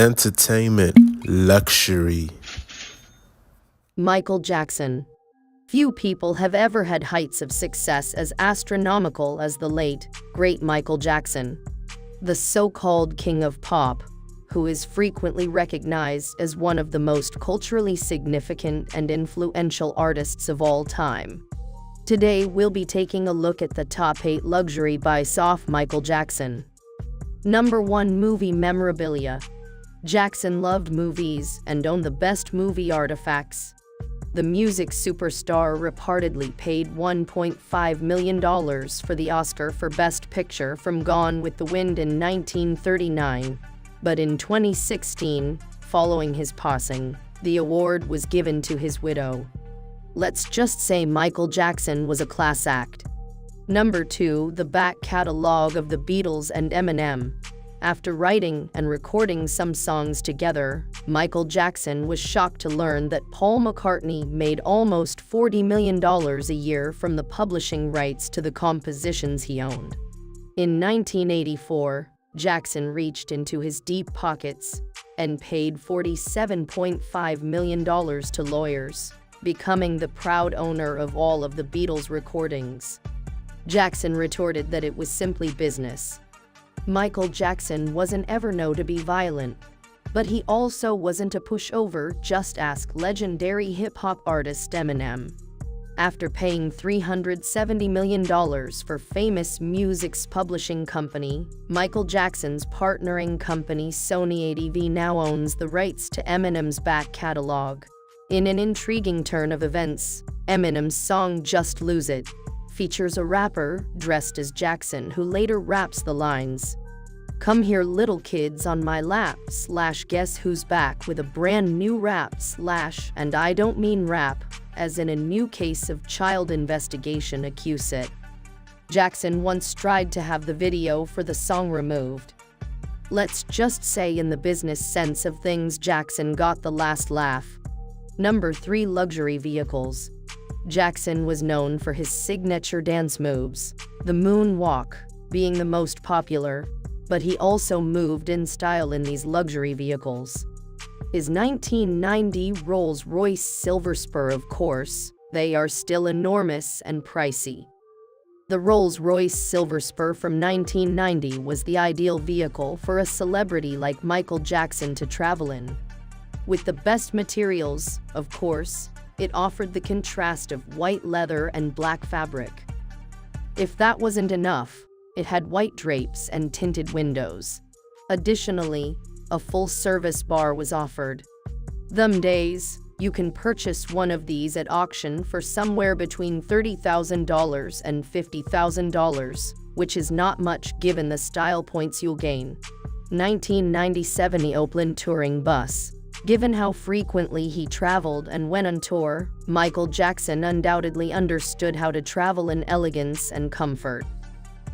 Entertainment, luxury. Michael Jackson. Few people have ever had heights of success as astronomical as the late, great Michael Jackson, the so-called king of pop, who is frequently recognized as one of the most culturally significant and influential artists of all time. Today we'll be taking a look at the top 8 luxury buys of Michael Jackson. Number 1 Movie Memorabilia. Jackson loved movies and owned the best movie artifacts. The music superstar reportedly paid $1.5 million for the Oscar for Best Picture from Gone with the Wind in 1939. But in 2016, following his passing, the award was given to his widow. Let's just say Michael Jackson was a class act. Number 2 The back catalog of the Beatles and Eminem. After writing and recording some songs together, Michael Jackson was shocked to learn that Paul McCartney made almost $40 million a year from the publishing rights to the compositions he owned. In 1984, Jackson reached into his deep pockets and paid $47.5 million to lawyers, becoming the proud owner of all of the Beatles recordings. Jackson retorted that it was simply business. Michael Jackson wasn't ever known to be violent, but he also wasn't a pushover. Just ask legendary hip-hop artist Eminem. After paying $370 million for Famous Music's publishing company, Michael Jackson's partnering company Sony ADV now owns the rights to Eminem's back catalog. In an intriguing turn of events, Eminem's song Just Lose It features a rapper dressed as Jackson who later raps the lines, "Come here little kids on my lap / guess who's back with a brand new rap / and I don't mean rap, as in a new case of child investigation accuse it." Jackson once tried to have the video for the song removed. Let's just say in the business sense of things, Jackson got the last laugh. Number 3 Luxury vehicles. Jackson was known for his signature dance moves, the moonwalk being the most popular, but he also moved in style in these luxury vehicles. His 1990 Rolls-Royce Silver Spur, of course, they are still enormous and pricey. The Rolls-Royce Silver Spur from 1990 was the ideal vehicle for a celebrity like Michael Jackson to travel in. With the best materials, of course, it offered the contrast of white leather and black fabric. If that wasn't enough, it had white drapes and tinted windows. Additionally, a full-service bar was offered. Them days, you can purchase one of these at auction for somewhere between $30,000 and $50,000, which is not much given the style points you'll gain. 1997 Opel touring bus. Given how frequently he traveled and went on tour, Michael Jackson undoubtedly understood how to travel in elegance and comfort.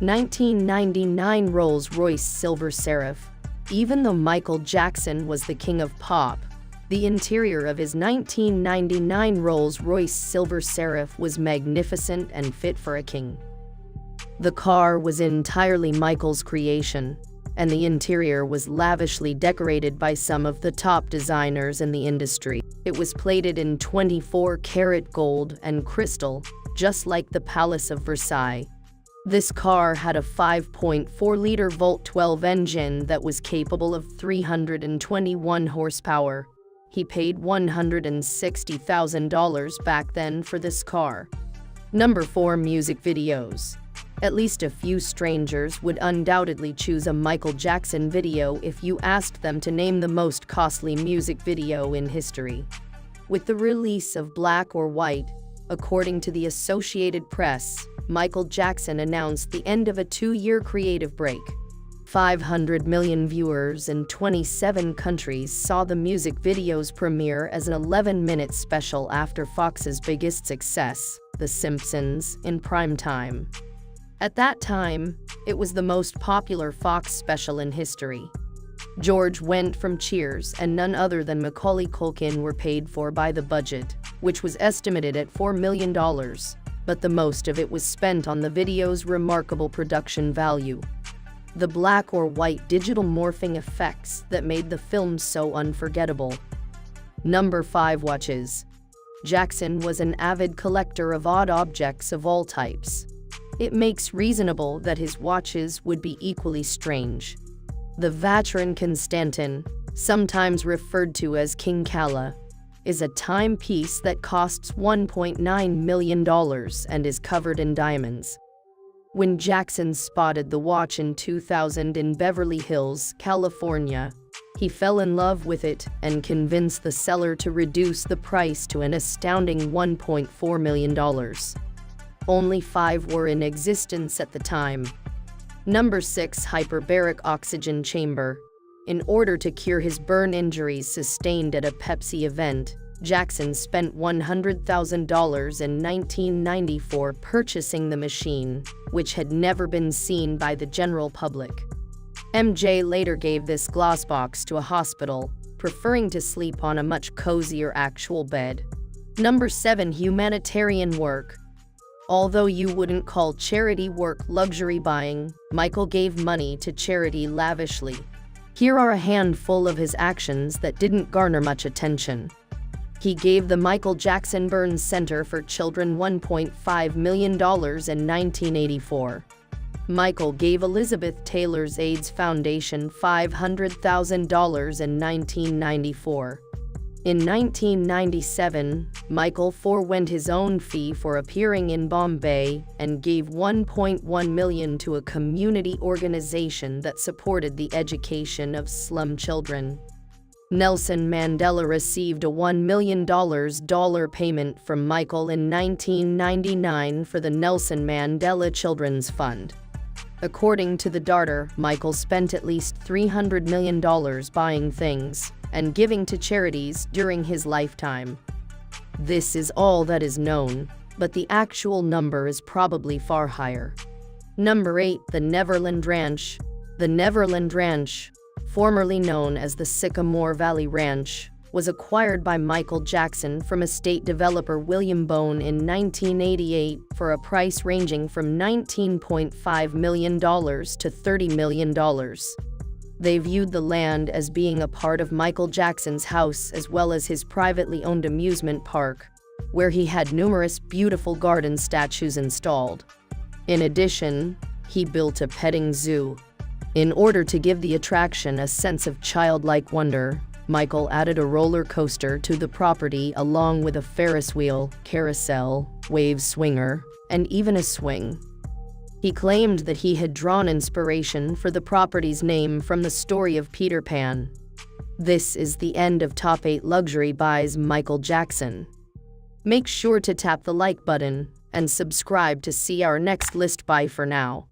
1999 Rolls-Royce Silver Seraph. Even though Michael Jackson was the king of pop, the interior of his 1999 Rolls-Royce Silver Seraph was magnificent and fit for a king. The car was entirely Michael's creation, and the interior was lavishly decorated by some of the top designers in the industry. It was plated in 24-karat gold and crystal, just like the Palace of Versailles. This car had a 5.4-liter V12 engine that was capable of 321 horsepower. He paid $160,000 back then for this car. Number 4 Music videos. At least a few strangers would undoubtedly choose a Michael Jackson video if you asked them to name the most costly music video in history. With the release of Black or White, according to the Associated Press, Michael Jackson announced the end of a 2-year creative break. 500 million viewers in 27 countries saw the music video's premiere as an 11-minute special after Fox's biggest success, The Simpsons, in prime time. At that time, it was the most popular Fox special in history. George Wendt from Cheers and none other than Macaulay Culkin were paid for by the budget, which was estimated at $4 million, but the most of it was spent on the video's remarkable production value. the black or white digital morphing effects that made the film so unforgettable. Number 5. Watches. Jackson was an avid collector of odd objects of all types. It makes reasonable that his watches would be equally strange. The Vacheron Constantin, sometimes referred to as King Kala, is a timepiece that costs $1.9 million and is covered in diamonds. When Jackson spotted the watch in 2000 in Beverly Hills, California, he fell in love with it and convinced the seller to reduce the price to an astounding $1.4 million. Only 5 were in existence at the time. Number 6. Hyperbaric oxygen chamber. In order to cure his burn injuries sustained at a Pepsi event, Jackson spent $100,000 in 1994 purchasing the machine, which had never been seen by the general public. MJ later gave this glass box to a hospital, preferring to sleep on a much cozier actual bed. Number 7. Humanitarian work. Although you wouldn't call charity work luxury buying, Michael gave money to charity lavishly. Here are a handful of his actions that didn't garner much attention. He gave the Michael Jackson Burns Center for Children $1.5 million in 1984. Michael gave Elizabeth Taylor's AIDS Foundation $500,000 in 1994. In 1997, Michael forewent his own fee for appearing in Bombay and gave $1.1 million to a community organization that supported the education of slum children. Nelson Mandela received a $1 million payment from Michael in 1999 for the Nelson Mandela Children's Fund. According to the Darter, Michael spent at least $300 million buying things and giving to charities during his lifetime. This is all that is known, but the actual number is probably far higher. Number 8. The Neverland Ranch. The Neverland Ranch, formerly known as the Sycamore Valley Ranch, was acquired by Michael Jackson from estate developer William Bone in 1988 for a price ranging from $19.5 million to $30 million. They viewed the land as being a part of Michael Jackson's house as well as his privately owned amusement park, where he had numerous beautiful garden statues installed. In addition, he built a petting zoo. In order to give the attraction a sense of childlike wonder, Michael added a roller coaster to the property along with a Ferris wheel, carousel, wave swinger, and even a swing. He claimed that he had drawn inspiration for the property's name from the story of Peter Pan. This is the end of Top 8 Luxury Buys Michael Jackson. Make sure to tap the like button and subscribe to see our next list. Bye for now.